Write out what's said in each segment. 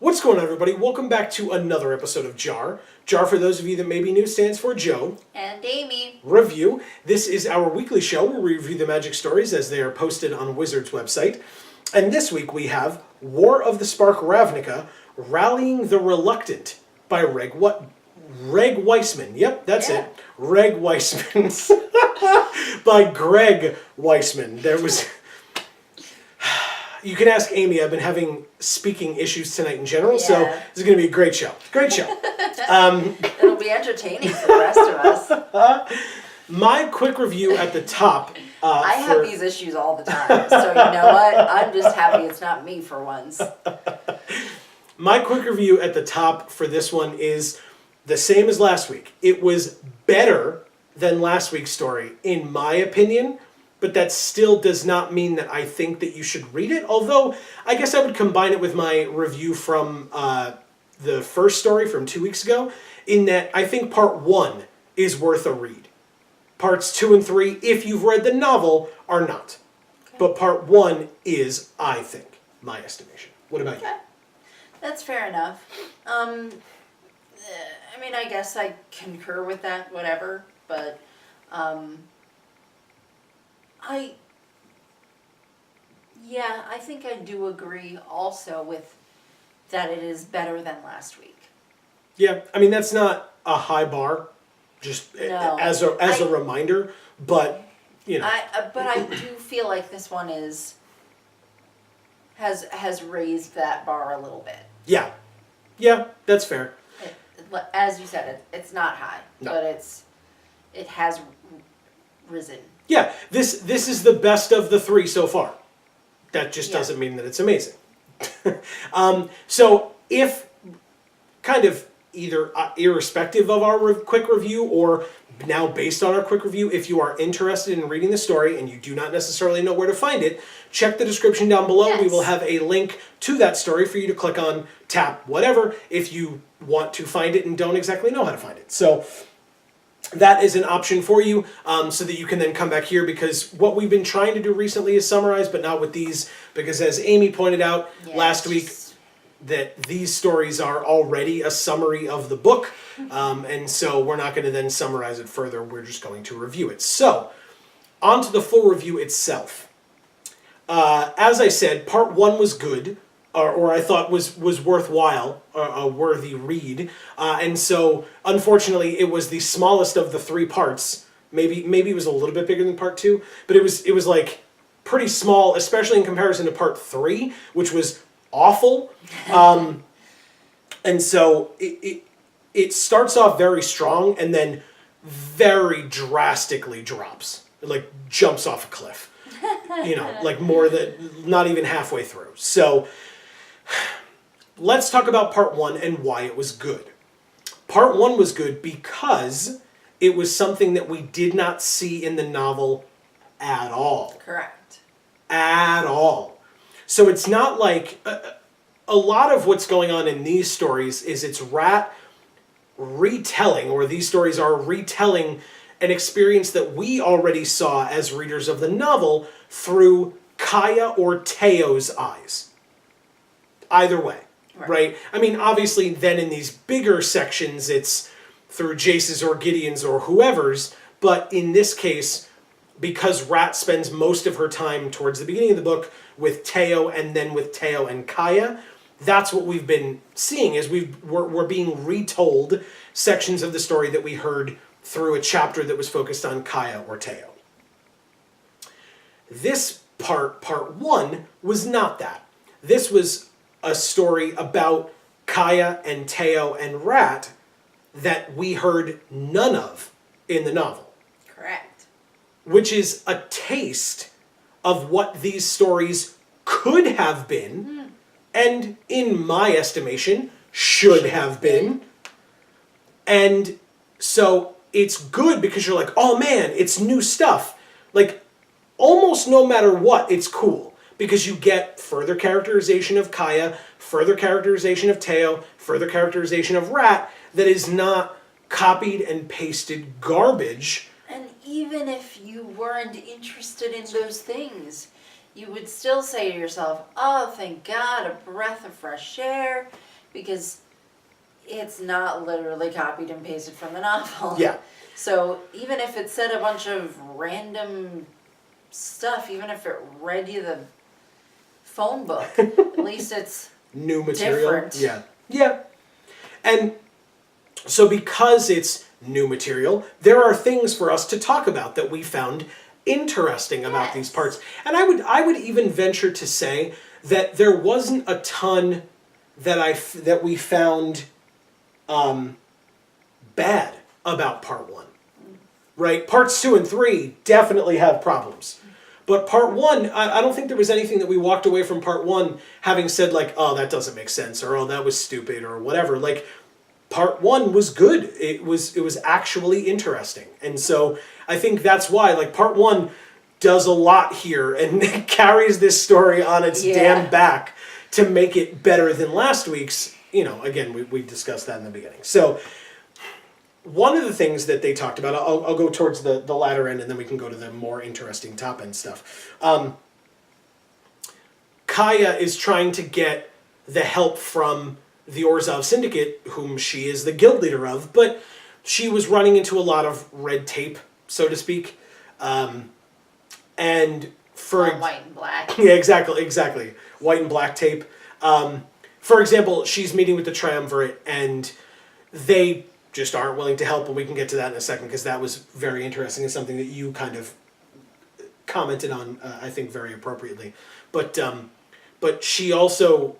What's going on, everybody? Welcome back to another episode of JaAR. JaAR, for those of you that may be new, stands for Joe. And Amy. Review. This is our weekly show where we review the magic stories as they are posted on Wizard's website. And this week we have War of the Spark Ravnica, Rallying the Reluctant by Reg Weissman. Yep, that's it. Reg Weissman. By Greg Weissman. There was... You can ask Amy. I've been having speaking issues tonight in general, so this is going to be a great show. Great show. It'll be entertaining for the rest of us. My quick review at the top. I have these issues all the time, so you know what? I'm just happy it's not me for once. My quick review at the top for this one is the same as last week. It was better than last week's story, in my opinion. But that still does not mean that I think that you should read it. Although, I guess I would combine it with my review from the first story from 2 weeks ago, in that I think part 1 is worth a read. Parts 2 and 3, if you've read the novel, are not. Okay. But part 1 is, I think, my estimation. What about you? That's fair enough. I mean, I guess I concur with that, whatever, but... I think I do agree also with that it is better than last week. Yeah, I mean, that's not a high bar, just as a reminder, but, you know. But I do feel like this one has raised that bar a little bit. Yeah, that's fair. As you said, it's not high, but it has risen. Yeah, this is the best of the 3 so far. That just doesn't mean that it's amazing. So if, kind of either irrespective of our quick review or now based on our quick review, if you are interested in reading the story and you do not necessarily know where to find it, check the description down below. Yes. We will have a link to that story for you to click on, tap, whatever, if you want to find it and don't exactly know how to find it. So... that is an option for you, so that you can then come back here, because what we've been trying to do recently is summarize, but not with these, because as Amy pointed out last week, that these stories are already a summary of the book, and so we're not going to then summarize it further, we're just going to review it. So, on to the full review itself. As I said, part 1 was good, or I thought was worthwhile, a worthy read, and so unfortunately it was the smallest of the 3 parts. Maybe it was a little bit bigger than part 2, but it was like pretty small, especially in comparison to part 3, which was awful. And so it starts off very strong and then very drastically drops. It like jumps off a cliff. You know, like more than not even halfway through. So. Let's talk about part 1 and why it was good. Part 1 was good because it was something that we did not see in the novel at all. Correct. At all. So it's not like... a lot of what's going on in these stories is it's Rat retelling, or these stories are retelling an experience that we already saw as readers of the novel through Kaya or Teo's eyes. Either way, right? I mean, obviously, then in these bigger sections, it's through Jace's or Gideon's or whoever's, but in this case, because Rat spends most of her time towards the beginning of the book with Teo and then with Teo and Kaya, that's what we've been seeing, is we're being retold sections of the story that we heard through a chapter that was focused on Kaya or Teo. This part 1, was not that. This was a story about Kaya and Teo and Rat that we heard none of in the novel. Correct. Which is a taste of what these stories could have been, and in my estimation, should have been. And so it's good because you're like, oh man, it's new stuff. Like, almost no matter what, it's cool. Because you get further characterization of Kaya, further characterization of Teo, further characterization of Rat that is not copied and pasted garbage. And even if you weren't interested in those things, you would still say to yourself, oh, thank God, a breath of fresh air. because it's not literally copied and pasted from the novel. Yeah. So even if it said a bunch of random stuff, even if it read you the phone book, at least it's New material. different. Yeah. Yeah. And so because it's new material, there are things for us to talk about that we found interesting about these parts. And I would even venture to say that there wasn't a ton that we found bad about part 1. Right? Parts 2 and 3 definitely have problems. But part 1, I don't think there was anything that we walked away from part 1 having said like, oh, that doesn't make sense, or oh, that was stupid, or whatever. Like, part 1 was good. It was actually interesting. And so I think that's why, like, part 1 does a lot here and carries this story on its damn back to make it better than last week's. You know, again, we discussed that in the beginning. So one of the things that they talked about, I'll go towards the latter end and then we can go to the more interesting top end stuff. Kaya is trying to get the help from the Orzhov Syndicate, whom she is the guild leader of, but she was running into a lot of red tape, so to speak. And for white and black. Yeah, exactly. White and black tape. For example, she's meeting with the Triumvirate, and they just aren't willing to help, and we can get to that in a second, because that was very interesting and something that you kind of commented on, I think, very appropriately. But she also,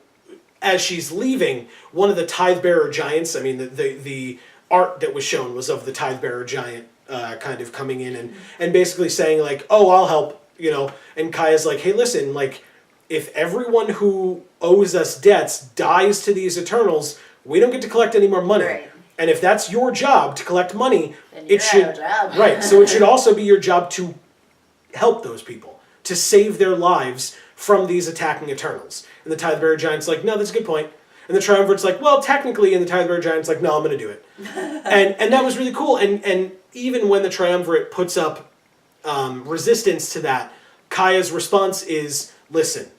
as she's leaving, one of the Tithe-bearer giants, I mean, the art that was shown was of the Tithe-bearer giant kind of coming in and basically saying, like, oh, I'll help, you know. And Kaya's like, hey, listen, like, if everyone who owes us debts dies to these Eternals, we don't get to collect any more money. Right. And if that's your job to collect money, Then it should out of job. right. So it should also be your job to help those people, to save their lives from these attacking Eternals. And the Tithe-bearer giant's like, no, that's a good point. And the Triumvirate's like, well, technically, and the Tithe-bearer giant's like, no, I'm going to do it. and that was really cool. And even when the Triumvirate puts up resistance to that, Kaya's response is, listen,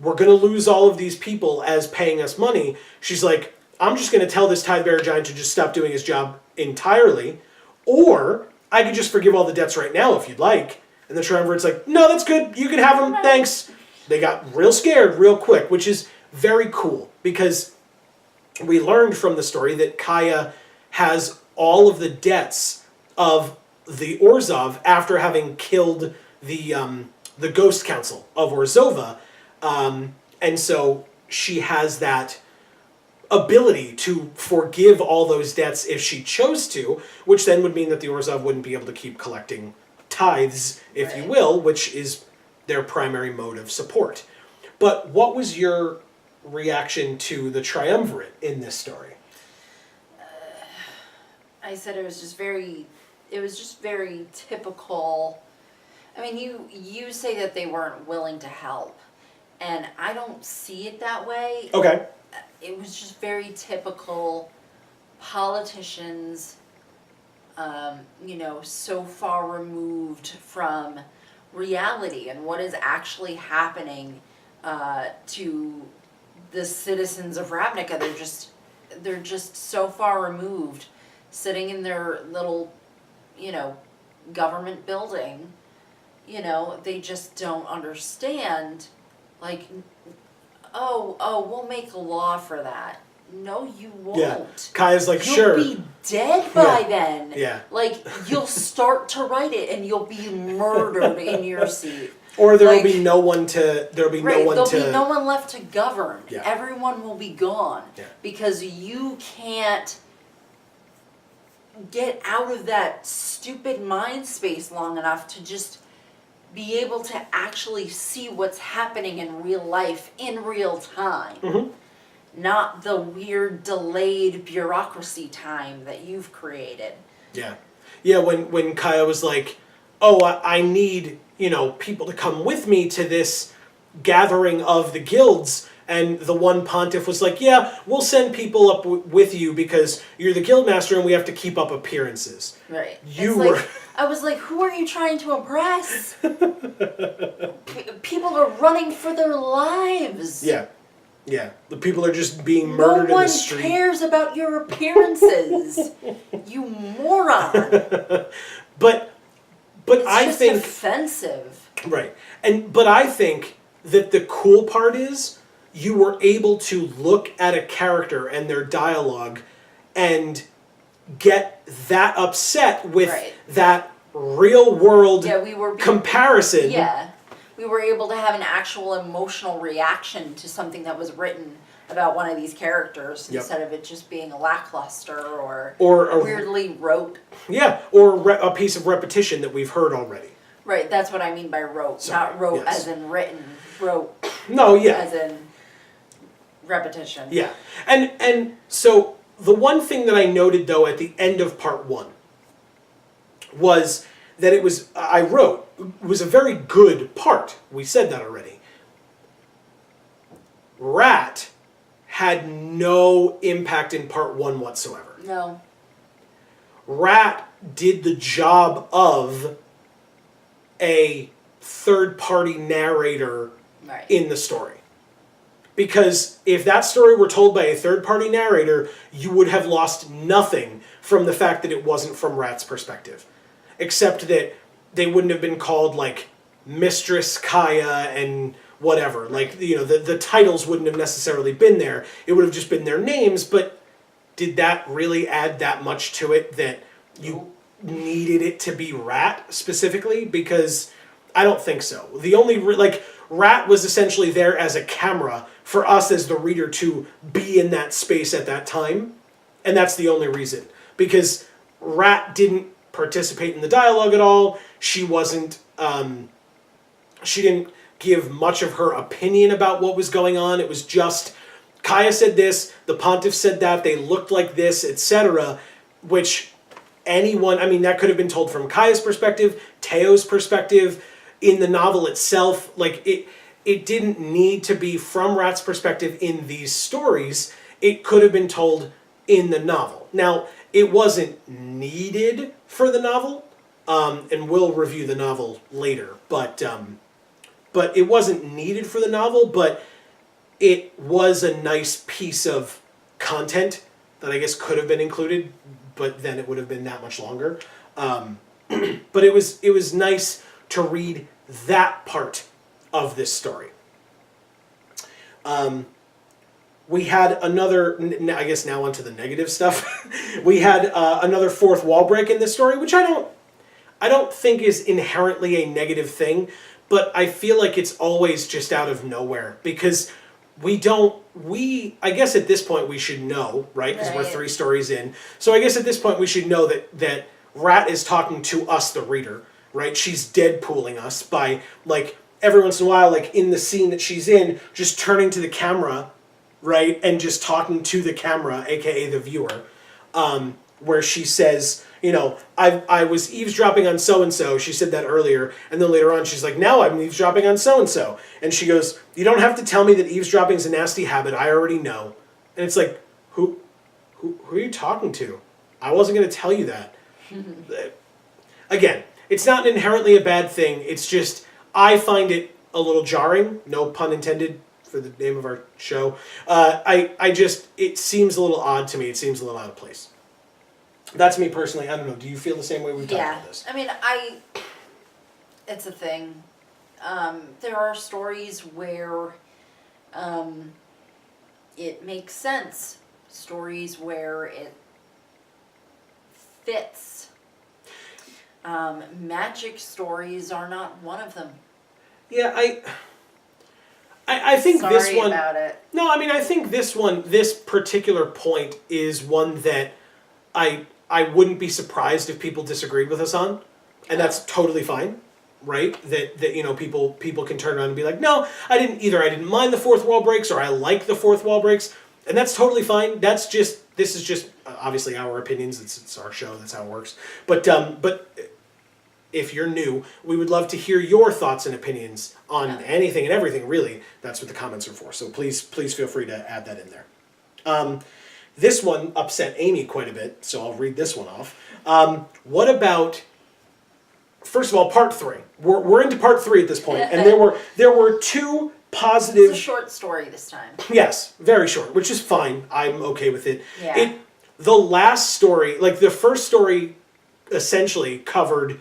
we're going to lose all of these people as paying us money. She's like, I'm just going to tell this Tithe-bearer giant to just stop doing his job entirely, or I could just forgive all the debts right now if you'd like. And the Triumvirate's like, no, that's good. You can have them. Thanks. They got real scared real quick, which is very cool, because we learned from the story that Kaya has all of the debts of the Orzhov after having killed the Ghost Council of Orzhova. And so she has that ability to forgive all those debts if she chose to, which then would mean that the Orzhov wouldn't be able to keep collecting tithes, if you will, which is their primary mode of support. But what was your reaction to the Triumvirate in this story? I said it was just very typical. I mean, you say that they weren't willing to help, and I don't see it that way. Okay. It was just very typical politicians, so far removed from reality and what is actually happening to the citizens of Ravnica. They're just so far removed, sitting in their little, government building. They just don't understand, like, we'll make a law for that. No, you won't. Yeah. Kaya's like, you'll sure. You'll be dead by then. Yeah. Like, you'll start to write it and you'll be murdered in your seat. Or there will be no one to... There'll be no one left to govern. Yeah. Everyone will be gone. Yeah. Because you can't get out of that stupid mind space long enough to just be able to actually see what's happening in real life in real time. Mm-hmm. Not the weird delayed bureaucracy time that you've created. Yeah. Yeah, when Kaya was like, oh, I need, people to come with me to this gathering of the guilds, and the one pontiff was like, yeah, we'll send people up with you because you're the guild master and we have to keep up appearances. Right. I was like, who are you trying to impress? People are running for their lives. Yeah. Yeah, the people are just being murdered in the street. No one cares about your appearances, you moron. But It's I just think offensive. right, but I think that the cool part is you were able to look at a character and their dialogue and get that upset with Right. that real world comparison. Yeah, we were able to have an actual emotional reaction to something that was written about one of these characters instead of it just being a lackluster or weirdly rote. Yeah, or a piece of repetition that we've heard already. Right, that's what I mean by rote. Sorry, not rote yes. as in written, rote No, yeah. as in repetition. Yeah, and so the one thing that I noted though at the end of part 1 was that it was a very good part. We said that already. Rat had no impact in part 1 whatsoever. No. Rat did the job of a third-party narrator in the story. Because if that story were told by a third-party narrator, you would have lost nothing from the fact that it wasn't from Rat's perspective. Except that they wouldn't have been called, like, Mistress Kaya and whatever. Like, you know, the titles wouldn't have necessarily been there. It would have just been their names, but did that really add that much to it that you needed it to be Rat specifically? Because I don't think so. The only, Rat was essentially there as a camera for us as the reader to be in that space at that time. And that's the only reason. Because Rat didn't participate in the dialogue at all. She wasn't, she didn't give much of her opinion about what was going on. It was just, Kaya said this, the Pontiff said that, they looked like this, etc. Which anyone, I mean, that could have been told from Kaya's perspective, Teo's perspective, in the novel itself. Like, it didn't need to be from Rat's perspective in these stories. It could have been told in the novel. Now, it wasn't needed for the novel, and we'll review the novel later, but it wasn't needed for the novel, but it was a nice piece of content that I guess could have been included, but then it would have been that much longer. But it was nice to read that part of this story. We had another, I guess now onto the negative stuff. We had another fourth wall break in this story, which I don't think is inherently a negative thing, but I feel like it's always just out of nowhere because I guess at this point we should know, right? Because we're 3 stories in. So I guess at this point we should know that Rat is talking to us, the reader, right? She's Deadpooling us by, like, every once in a while, like in the scene that she's in, just turning to the camera, right? And just talking to the camera, aka the viewer, where she says, you know, I was eavesdropping on so-and-so. She said that earlier. And then later on, she's like, now I'm eavesdropping on so-and-so. And she goes, you don't have to tell me that eavesdropping is a nasty habit. I already know. And it's like, who are you talking to? I wasn't going to tell you that. Again, it's not inherently a bad thing. It's just, I find it a little jarring. No pun intended for the name of our show. It seems a little odd to me. It seems a little out of place. That's me personally. I don't know. Do you feel the same way we've talked about this? I mean, it's a thing. There are stories where it makes sense. Stories where it fits. Magic stories are not one of them. Yeah, I think Sorry this one. About it. No, I mean I think this particular point is one that I wouldn't be surprised if people disagreed with us on, and that's totally fine, right? That you know people can turn around and be like, no, I didn't mind the fourth wall breaks, or I like the fourth wall breaks, and that's totally fine. This is just obviously our opinions. It's our show. That's how it works. But if you're new, we would love to hear your thoughts and opinions on anything and everything, really. That's what the comments are for. So please feel free to add that in there. This one upset Amy quite a bit, so I'll read this one off. What about, first of all, part 3. We're into part 3 at this point, and there were 2 positive. It's a short story this time. Yes, very short, which is fine. I'm okay with it. Yeah. The last story, like the first story, essentially covered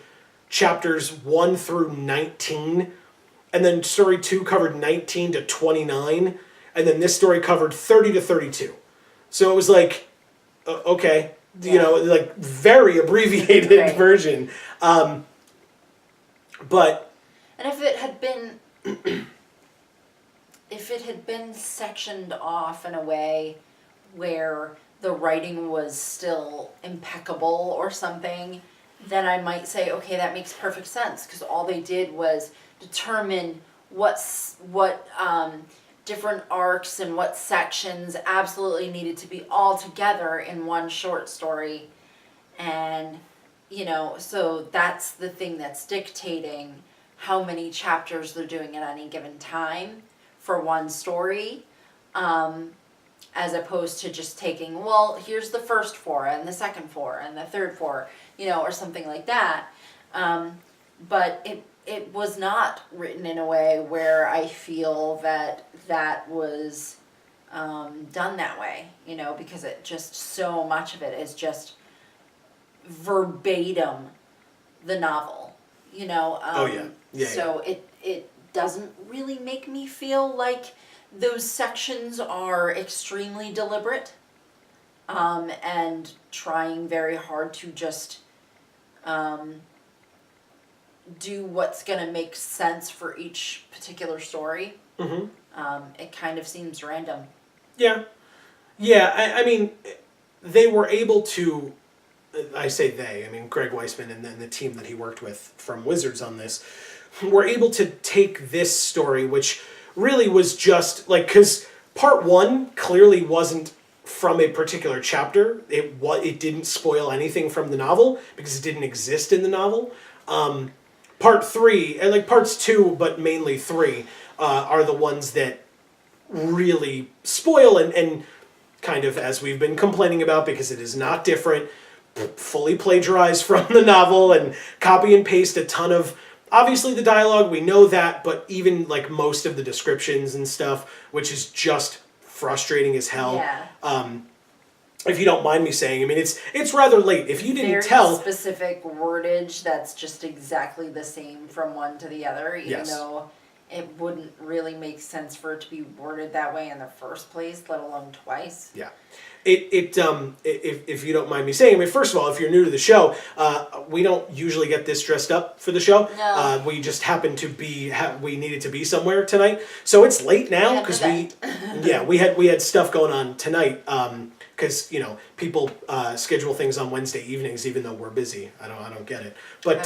chapters 1 through 19, and then story 2 covered 19 to 29, and then this story covered 30 to 32. So it was like, okay, you know, like very abbreviated Right. version. But And if it had been sectioned off in a way where the writing was still impeccable or something, then I might say, okay, that makes perfect sense, because all they did was determine what different arcs and what sections absolutely needed to be all together in one short story. And, you know, so that's the thing that's dictating how many chapters they're doing at any given time for one story, as opposed to just taking, well, here's the first 4 and the second 4 and the third 4, you know, or something like that. But it was not written in a way where I feel that was done that way, you know, because it just, so much of it is just verbatim the novel, you know. So it doesn't really make me feel like those sections are extremely deliberate, and trying very hard to just do what's going to make sense for each particular story. It kind of seems random. yeah, I mean, they were able to. I say they. I mean, Greg Weisman and then the team that he worked with from Wizards on this were able to take this story, which really was just like, because part 1 clearly wasn't from a particular chapter. It didn't spoil anything from the novel because it didn't exist in the novel. Part 3 and like parts 2, but mainly 3, are the ones that really spoil and kind of, as we've been complaining about, because it is not different, fully plagiarize from the novel and copy and paste a ton of, obviously the dialogue, we know that, but even like most of the descriptions and stuff, which is just frustrating as hell. Yeah. If you don't mind me saying, I mean, it's rather late. If you didn't Very tell, specific wordage that's just exactly the same from one to the other, even though it wouldn't really make sense for it to be worded that way in the first place, let alone twice. Yeah. If you don't mind me saying, I mean, first of all, if you're new to the show, we don't usually get this dressed up for the show. No. We just happened to be, we needed to be somewhere tonight. So it's late now because we had stuff going on tonight. Because, you know, people schedule things on Wednesday evenings even though we're busy. I don't get it. But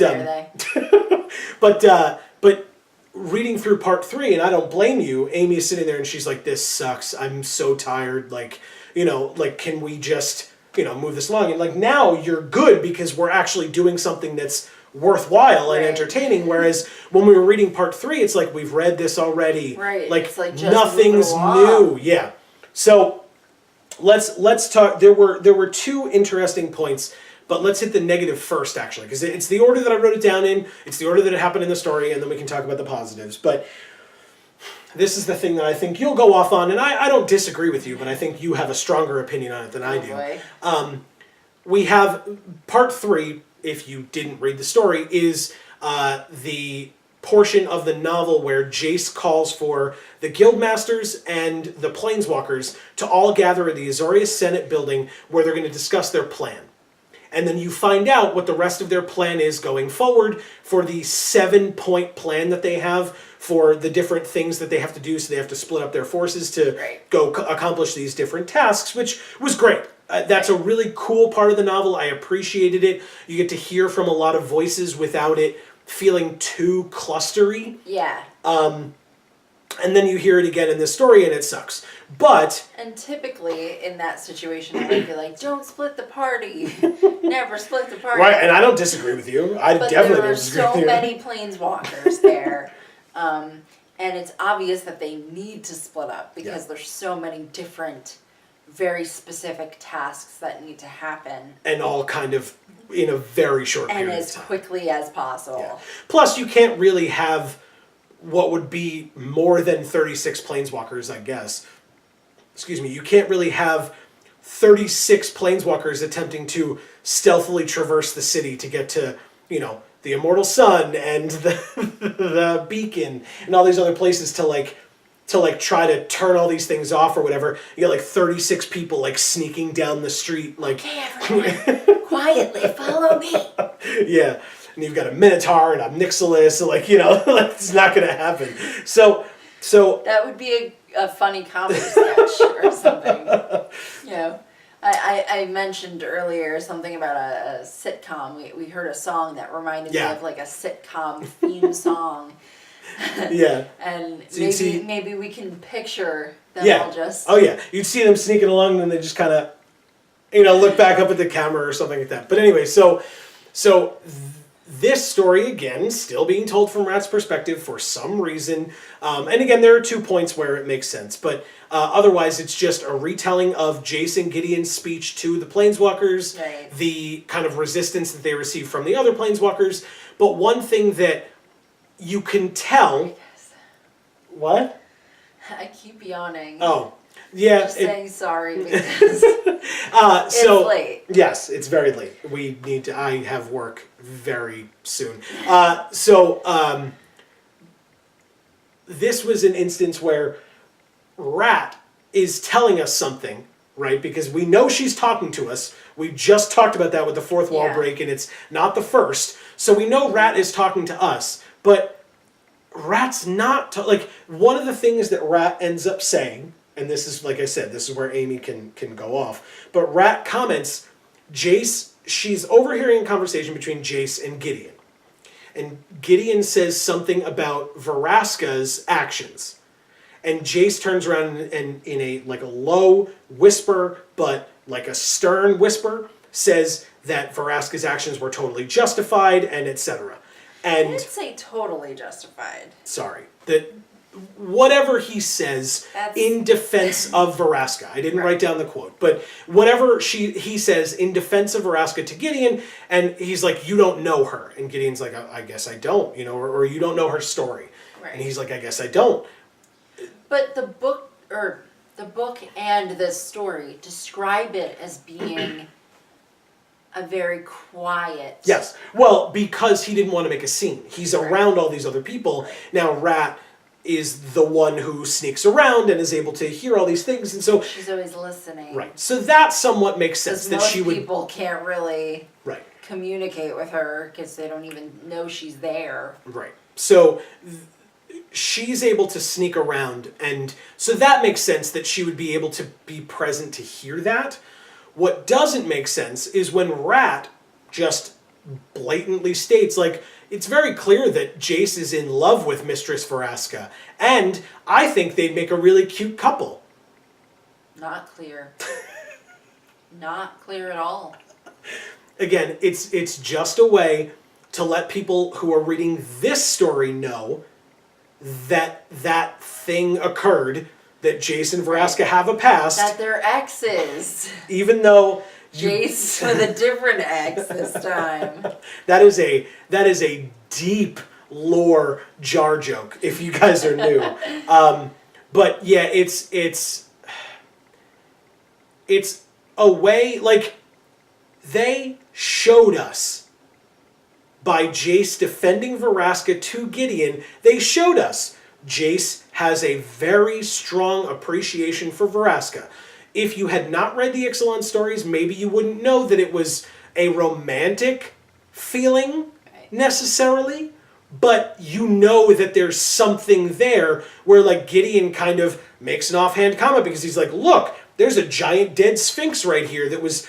but reading through part 3, and I don't blame you, Amy is sitting there and she's like, this sucks. I'm so tired. Like, you know, like, can we just, you know, move this along? And like, now you're good because we're actually doing something that's worthwhile and entertaining. Whereas when we were reading part 3, it's like, we've read this already. Right. Like, it's like just nothing's new. Yeah. So let's talk. There were 2 interesting points, but let's hit the negative first, actually, because it's the order that I wrote it down in. It's the order that it happened in the story, and then we can talk about the positives. But this is the thing that I think you'll go off on, and I don't disagree with you, but I think you have a stronger opinion on it than I do. We have part 3, if you didn't read the story, is the portion of the novel where Jace calls for the Guildmasters and the Planeswalkers to all gather in the Azorius Senate building where they're going to discuss their plan. And then you find out what the rest of their plan is going forward for the 7-point plan that they have for the different things that they have to do. So they have to split up their forces to go accomplish these different tasks, which was great. That's a really cool part of the novel. I appreciated it. You get to hear from a lot of voices without it feeling too clustery. Yeah. And then you hear it again in this story and it sucks. But... And typically in that situation I would be like, don't split the party. Never split the party. Right, and I don't disagree with you. I definitely don't disagree with you. But there are so many planeswalkers there. And it's obvious that they need to split up because there's so many different, very specific tasks that need to happen. And all kind of in a very short period of time. And as quickly as possible. Yeah. Plus, you can't really have what would be more than 36 planeswalkers, I guess. Excuse me. You can't really have 36 planeswalkers attempting to stealthily traverse the city to get to, the Immortal Sun and the the Beacon and all these other places to try to turn all these things off or whatever. You get 36 people sneaking down the street Okay, everyone, quietly follow me. yeah. And you've got a Minotaur and a Nyxalis, it's not going to happen. So That would be a funny comedy sketch or something. I mentioned earlier something about a sitcom. We heard a song that reminded me of a sitcom theme song. Yeah. And So maybe we can picture them all just... Oh, yeah. You'd see them sneaking along and then they just kind of, look back up at the camera or something like that. But anyway, so this story, again, still being told from Rat's perspective for some reason. And again, there are 2 points where it makes sense. But otherwise, it's just a retelling of Jason Gideon's speech to the Planeswalkers, Right. the kind of resistance that they received from the other Planeswalkers. But one thing that you can tell... What? I keep yawning. Oh. Yeah. Just saying sorry because it's late. Yes, it's very late. I have work very soon. This was an instance where Rat is telling us something, right? Because we know she's talking to us. We just talked about that with the fourth wall break, and it's not the first. So we know Rat is talking to us, but Rat's not... one of the things that Rat ends up saying... And this is, like I said, this is where Amy can go off. But Rat comments, she's overhearing a conversation between Jace and Gideon. And Gideon says something about Vraska's actions. And Jace turns around and in a low whisper, but a stern whisper, says that Vraska's actions were totally justified and etc. And I didn't say totally justified. Sorry. That whatever he says in defense of Vraska. I didn't write down the quote, but whatever he says in defense of Vraska to Gideon, and he's like, you don't know her. And Gideon's like, I guess I don't, or you don't know her story. Right. And he's like, I guess I don't. But the book and this story describe it as being a very quiet... Yes. Well, because he didn't want to make a scene. He's around all these other people. Right. Now, Rat is the one who sneaks around and is able to hear all these things, and so... She's always listening. Right. So that somewhat makes sense. That she would... people can't really communicate with her because they don't even know she's there. Right. So... she's able to sneak around, and so that makes sense that she would be able to be present to hear that. What doesn't make sense is when Rat just blatantly states, it's very clear that Jace is in love with Mistress Vraska, and I think they'd make a really cute couple. Not clear. Not clear at all. Again, it's just a way to let people who are reading this story know that thing occurred, that Jace and Vraska have a past. That they're exes. Even though... Jace with a different ex this time. That is a deep lore JaAR joke, if you guys are new. But yeah, it's a way, they showed us by Jace defending Vraska to Gideon, they showed us Jace has a very strong appreciation for Vraska. If you had not read the Ixalan stories, maybe you wouldn't know that it was a romantic feeling necessarily, but you know that there's something there where Gideon kind of makes an offhand comment because he's like, look, there's a giant dead sphinx right here that was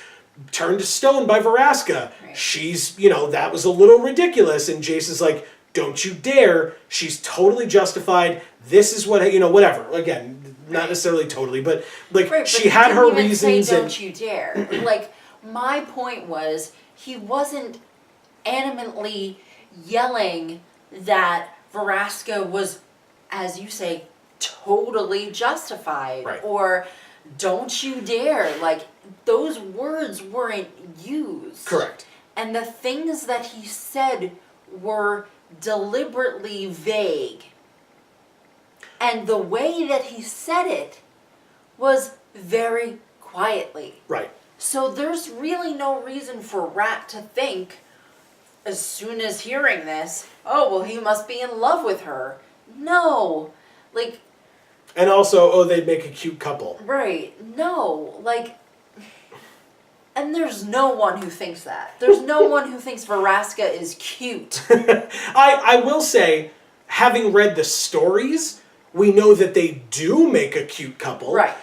turned to stone by Vraska. Right. She's, that was a little ridiculous. And Jason's like, don't you dare. She's totally justified. This is what, whatever. Again, not necessarily totally, but she had her reasons. Say, don't you dare. My point was, he wasn't animately yelling that Vraska was, as you say, totally justified. Right. Or don't you dare. Those words weren't used. Correct. And the things that he said were deliberately vague. And the way that he said it was very quietly. Right. So there's really no reason for Rat to think, as soon as hearing this, oh, well, he must be in love with her. No. Like... And also, oh, they'd make a cute couple. Right. No. Like... And there's no one who thinks that. There's no one who thinks Vraska is cute. I will say, having read the stories, we know that they do make a cute couple. Right.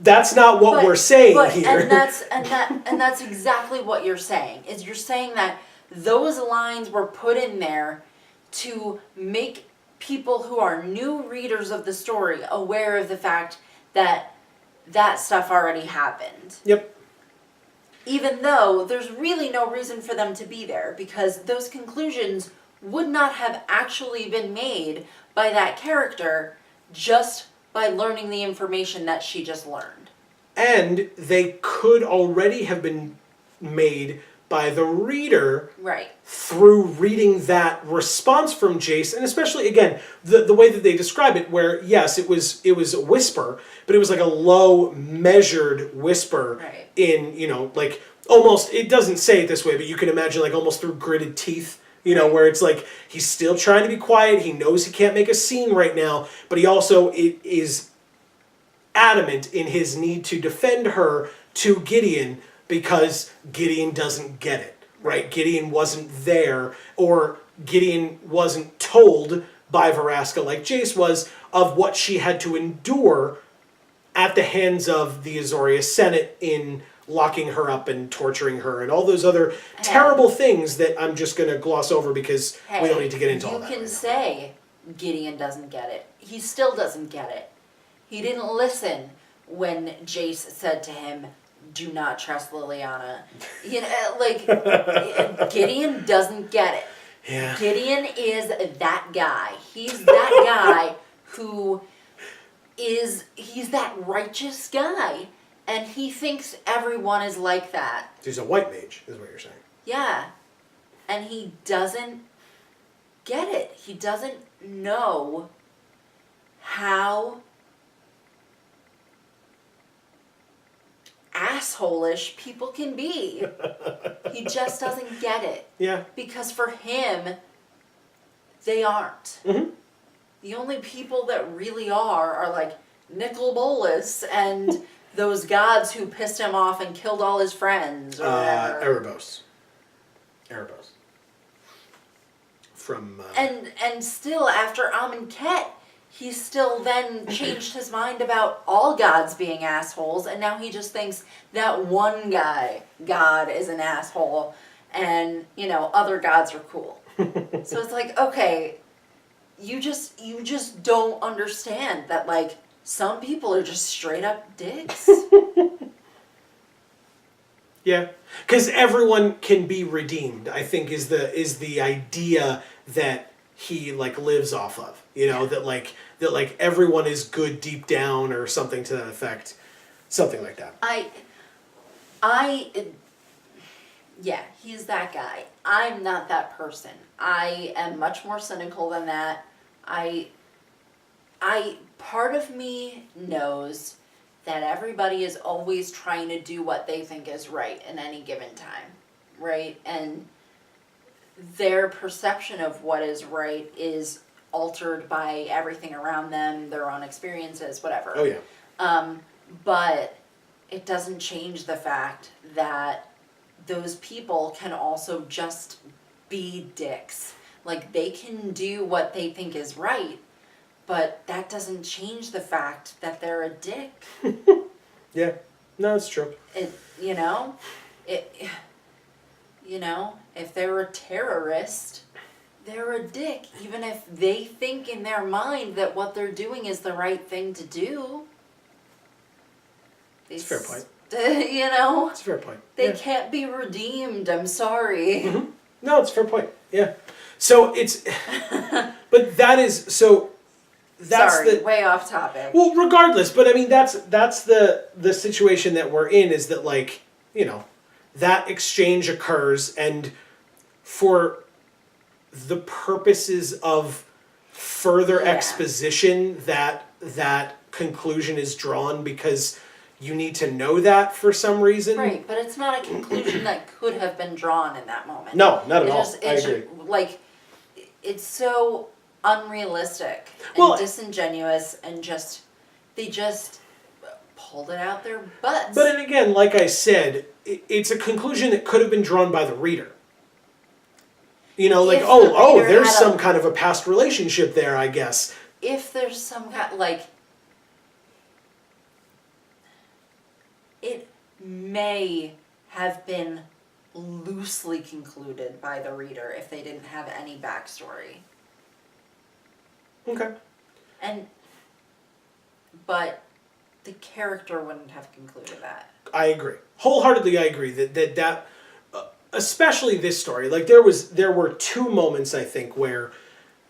That's not what we're saying here. And that's exactly what you're saying. Is you're saying that those lines were put in there to make people who are new readers of the story aware of the fact that that stuff already happened. Yep. Even though there's really no reason for them to be there, because those conclusions would not have actually been made by that character just by learning the information that she just learned. And they could already have been made by the reader, right, through reading that response from Jace, and especially, again, the way that they describe it, where, yes, it was a whisper, but it was like a low, measured whisper, right, in, like, almost, it doesn't say it this way, but you can imagine, like, almost through gritted teeth, where it's like, he's still trying to be quiet, he knows he can't make a scene right now, but he also is adamant in his need to defend her to Gideon, because Gideon doesn't get it, right? Gideon wasn't there, or Gideon wasn't told by Vraska, like Jace was, of what she had to endure at the hands of the Azoria Senate in locking her up and torturing her and all those other terrible things that I'm just going to gloss over because we don't need to get into all that. You can say Gideon doesn't get it. He still doesn't get it. He didn't listen when Jace said to him, do not trust Liliana. Gideon doesn't get it. Yeah. Gideon is that guy. He's that guy who he's that righteous guy. And he thinks everyone is like that. He's a white mage, is what you're saying. Yeah. And he doesn't get it. He doesn't know how asshole-ish people can be. He just doesn't get it. Yeah. Because for him, they aren't. Mm-hmm. The only people that really are like Nicol Bolas and those gods who pissed him off and killed all his friends. Or Erebos. From... And still, after Amonkhet, he still then changed his mind about all gods being assholes, and now he just thinks that one god is an asshole, and, other gods are cool. So it's like, okay, you just don't understand that, like, some people are just straight up dicks. Yeah, because everyone can be redeemed, I think, is the idea that he lives off of. That everyone is good deep down, or something to that effect, something like that. Yeah, he's that guy. I'm not that person. I am much more cynical than that. Part of me knows that everybody is always trying to do what they think is right in any given time, right? And their perception of what is right is altered by everything around them, their own experiences, whatever. Oh, yeah. But it doesn't change the fact that those people can also just be dicks. Like, they can do what they think is right, but that doesn't change the fact that they're a dick. Yeah, no, it's true. If they're a terrorist, they're a dick, even if they think in their mind that what they're doing is the right thing to do. It's a fair point. It's a fair point. They can't be redeemed, I'm sorry. Mm-hmm. No, it's a fair point, yeah. So it's, but that is, so that's sorry, way off topic. Well, regardless, but I mean, that's the situation that we're in, is that, that exchange occurs, and for the purposes of further Yeah. exposition that conclusion is drawn because you need to know that for some reason. Right, but it's not a conclusion that could have been drawn in that moment. No, not at It all. just, I it's agree. like, it's so unrealistic and Well, disingenuous and just, they just pulled it out their butts. But then again, like I said, it's a conclusion that could have been drawn by the reader. You know, like, If the oh, reader there's had some kind of a past relationship there, I guess. If there's some kind, like, it may have been loosely concluded by the reader if they didn't have any backstory. Okay. But the character wouldn't have concluded that. I agree. Wholeheartedly, I agree that especially this story, like there were two moments I think where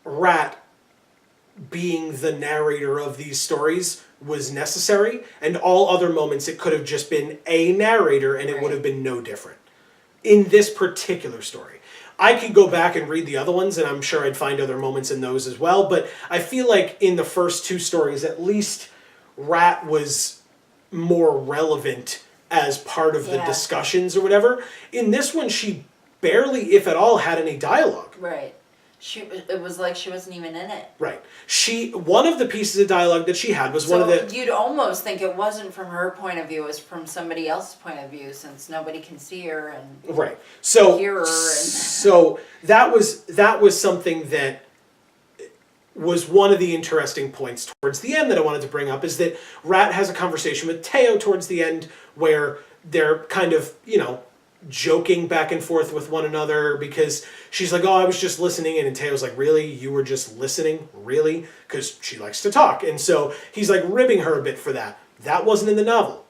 Rat being the narrator of these stories was necessary, and all other moments it could have just been a narrator and it would have been no different. In this particular story, I could go back and read the other ones and I'm sure I'd find other moments in those as well, but I feel like in the first two stories at least Rat was more relevant as part of the discussions or whatever. In this one, she barely, if at all, had any dialogue. Right. It was like she wasn't even in it. Right. One of the pieces of dialogue that she had was one of the... You'd almost think it wasn't from her point of view, it was from somebody else's point of view, since nobody can see her and right. So, hear her. And... So that was something that was one of the interesting points towards the end that I wanted to bring up, is that Rat has a conversation with Teo towards the end where they're kind of, joking back and forth with one another because she's like, oh, I was just listening in, and Teo's like, really? You were just listening? Really? Because she likes to talk. And so he's like ribbing her a bit for that. That wasn't in the novel.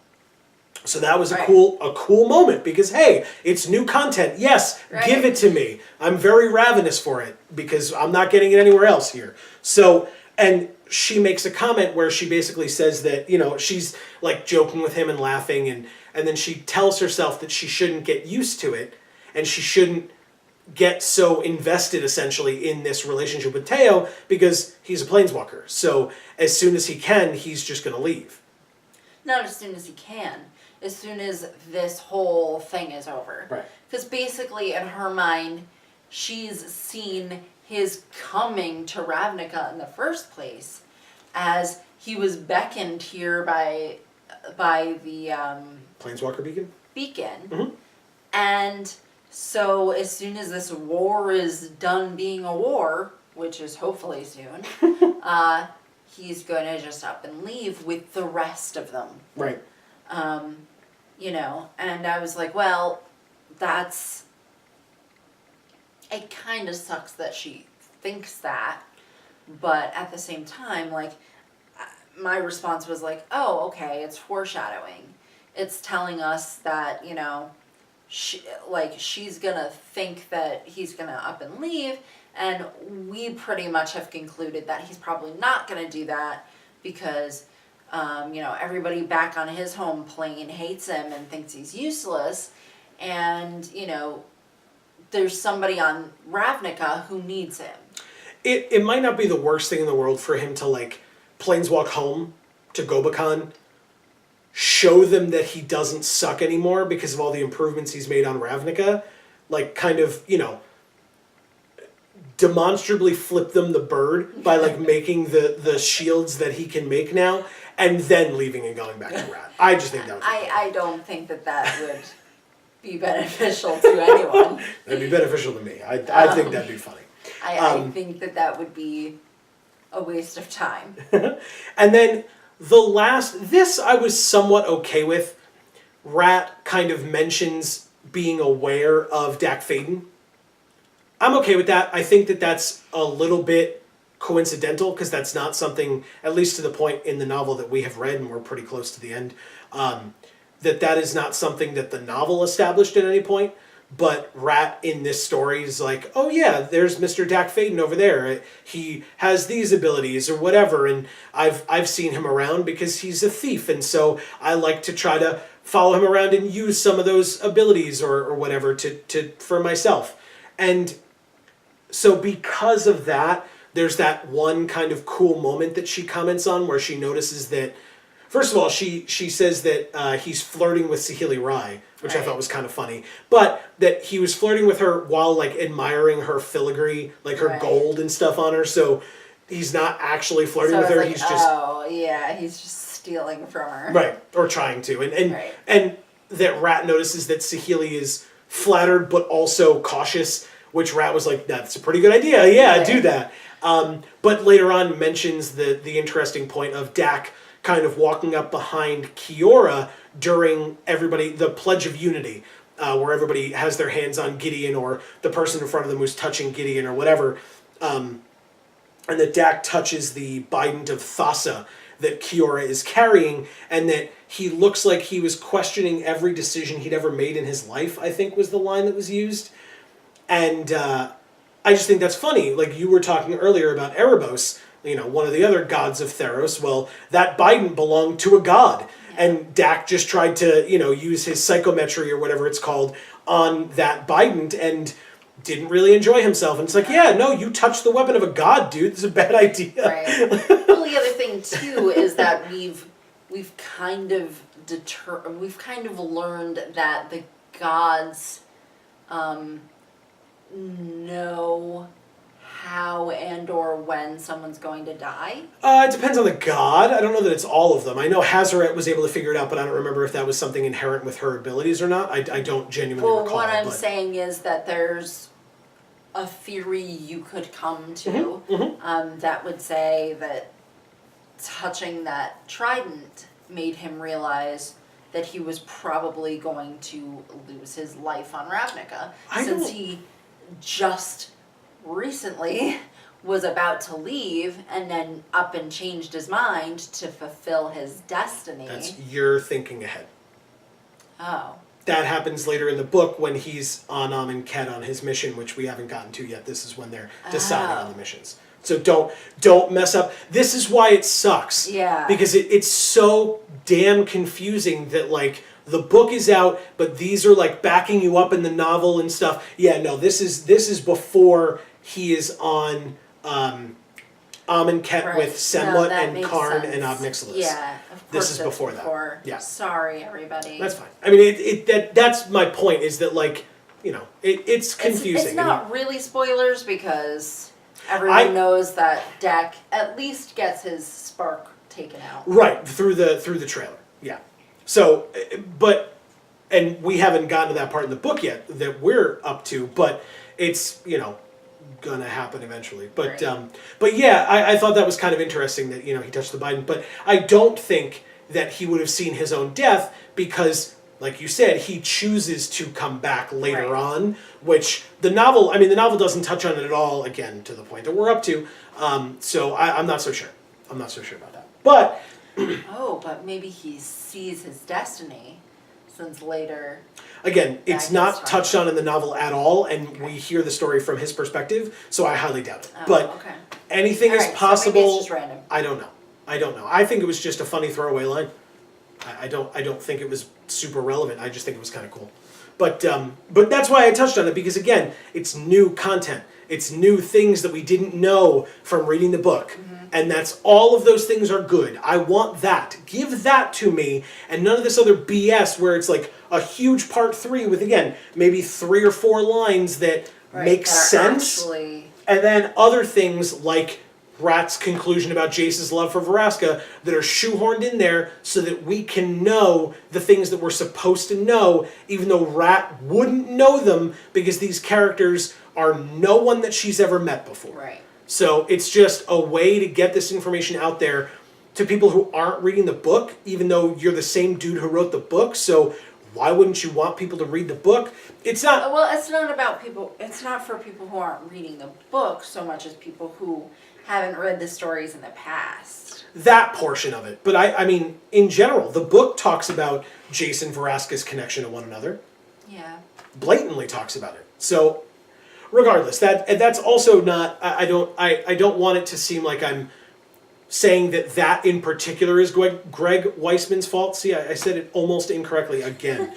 So that was a cool moment because, hey, it's new content. Yes, give it to me. I'm very ravenous for it because I'm not getting it anywhere else here. So, and she makes a comment where she basically says that, she's like joking with him and laughing, and then she tells herself that she shouldn't get used to it and she shouldn't get so invested essentially in this relationship with Teo because he's a planeswalker. So as soon as he can, he's just going to leave. Not as soon as he can. As soon as this whole thing is over. Right. Because basically in her mind, she's seen his coming to Ravnica in the first place as he was beckoned here by the Planeswalker beacon. Mm-hmm. And so as soon as this war is done being a war, which is hopefully soon, he's going to just up and leave with the rest of them. Right. And I was like, well, it kind of sucks that she thinks that, but at the same time, like, my response was like, oh, okay, it's foreshadowing. It's telling us that, she's gonna think that he's gonna up and leave, and we pretty much have concluded that he's probably not gonna do that because, everybody back on his home plane hates him and thinks he's useless, and, there's somebody on Ravnica who needs him. It might not be the worst thing in the world for him to, like, planeswalk home to Gobakhan, show them that he doesn't suck anymore because of all the improvements he's made on Ravnica, like, kind of, demonstrably flip them the bird by, like, making the shields that he can make now, and then leaving and going back to Rat. I just think that would be I don't think that would be beneficial to anyone. That'd be beneficial to me. I think that'd be funny. I think that would be a waste of time. And then this I was somewhat okay with. Rat kind of mentions being aware of Dak Faden. I'm okay with that. I think that that's a little bit coincidental because that's not something, at least to the point in the novel that we have read, and we're pretty close to the end, that is not something that the novel established at any point. But Rat in this story is like, oh yeah, there's Mr. Dak Faden over there. He has these abilities or whatever, and I've seen him around because he's a thief, and so I like to try to follow him around and use some of those abilities or whatever to for myself. And so because of that, there's that one kind of cool moment that she comments on where she notices that, first of all, she says that he's flirting with Saheeli Rai, which I thought was kind of funny, but that he was flirting with her while like admiring her filigree, like her gold and stuff on her. So he's not actually flirting with her. Like, he's just he's just stealing from her, right, or trying to, and that Rat notices that Saheeli is flattered but also cautious, which Rat was like, that's a pretty good idea. Yeah, do that. But later on mentions the interesting point of Dak kind of walking up behind Kiora during the Pledge of Unity, where everybody has their hands on Gideon, or the person in front of them who's touching Gideon or whatever, and that Dak touches the Bident of Thassa that Kiora is carrying, and that he looks like he was questioning every decision he'd ever made in his life, I think was the line that was used. And I just think that's funny. Like you were talking earlier about Erebos, one of the other gods of Theros. Well, that Bident belonged to a god. And Dak just tried to, use his psychometry or whatever it's called on that Bident and didn't really enjoy himself. And it's like, yeah, no, you touched the weapon of a god, dude. This is a bad idea. Right. Well, the other thing too is that we've kind of learned that the gods know how and or when someone's going to die? It depends on the god. I don't know that it's all of them. I know Hazaret was able to figure it out, but I don't remember if that was something inherent with her abilities or not. I don't genuinely recall. Well, what I'm saying is that there's a theory you could come to that would say that touching that trident made him realize that he was probably going to lose his life on Ravnica, since he just recently was about to leave and then up and changed his mind to fulfill his destiny. You're thinking ahead. Oh. That happens later in the book when he's on Amonkhet on his mission, which we haven't gotten to yet. This is when they're deciding on the missions. So don't mess up. This is why it sucks. Yeah. Because it's so damn confusing that like the book is out, but these are like backing you up in the novel and stuff. Yeah, no, this is before he is on Amonkhet with Senmut and Karn and Ob-Nixilis. Yeah, of course. This is before that. Yeah. Sorry, everybody. That's fine. I mean, that's my point. Is that like, it's confusing. It's not really spoilers because everyone knows that Dak at least gets his spark taken out. Right through the trailer. Yeah. So, and we haven't gotten to that part in the book yet that we're up to, but it's gonna happen eventually. But but yeah, I thought that was kind of interesting that he touched the Bident, but I don't think that he would have seen his own death because, like you said, he chooses to come back later on, which the novel doesn't touch on it at all. Again, to the point that we're up to. So I'm not so sure. I'm not so sure about that, but. But maybe he sees his destiny, since later. Again, it's not touched on in the novel at all, and we hear the story from his perspective, so I highly doubt it. But anything is possible. So maybe it's just random. I don't know. I think it was just a funny throwaway line. I don't think it was super relevant. I just think it was kind of cool. But that's why I touched on it, because again, it's new content. It's new things that we didn't know from reading the book. And that's all of those things are good. I want that. Give that to me, and none of this other BS where it's like a huge part 3 with, again, maybe 3 or 4 lines that make sense. And then other things like Rat's conclusion about Jace's love for Vraska that are shoehorned in there so that we can know the things that we're supposed to know, even though Rat wouldn't know them because these characters are no one that she's ever met before. Right. So it's just a way to get this information out there to people who aren't reading the book, even though you're the same dude who wrote the book. So why wouldn't you want people to read the book? It's not... Well, it's not about people... It's not for people who aren't reading the book so much as people who haven't read the stories in the past. That portion of it. But I mean, in general, the book talks about Jace and Vraska's connection to one another. Yeah. Blatantly talks about it. So... regardless, that's also not. I don't want it to seem like I'm saying that in particular is Greg Weissman's fault. See, I said it almost incorrectly again.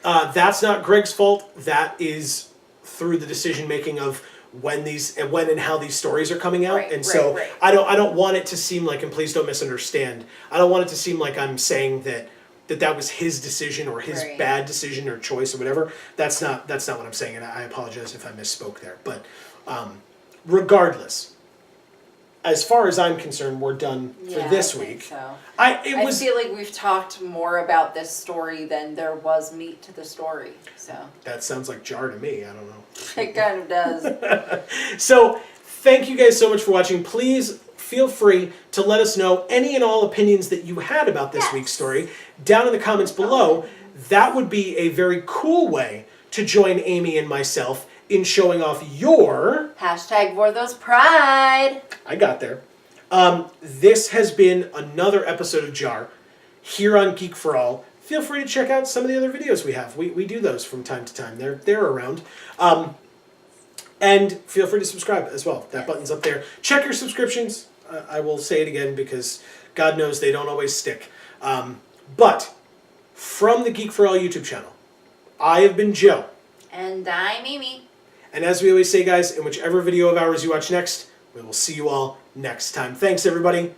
That's not Greg's fault. That is through the decision making of when and how these stories are coming out. Right, And so right. I don't want it to seem like, and please don't misunderstand, I don't want it to seem like I'm saying that was his decision or his Right. bad decision or choice or whatever. That's not what I'm saying, and I apologize if I misspoke there. But regardless, as far as I'm concerned, we're done for this I think week. so. I I feel like we've talked more about this story than there was meat to the story. So that sounds like JaAR to me. I don't know. it kind of does. So thank you guys so much for watching. Please feel free to let us know any and all opinions that you had about this week's story down in the comments below. That would be a very cool way to join Amy and myself in showing off your Hashtag Vorthos Pride. I got there. This has been another episode of JaAR here on Geek for All. Feel free to check out some of the other videos we have. We do those from time to time. They're around. And feel free to subscribe as well. That button's up there. Check your subscriptions. I will say it again because God knows they don't always stick. But from the Geek for All YouTube channel, I have been Joe. And I'm Amy. And as we always say, guys, in whichever video of ours you watch next, we will see you all next time. Thanks, everybody.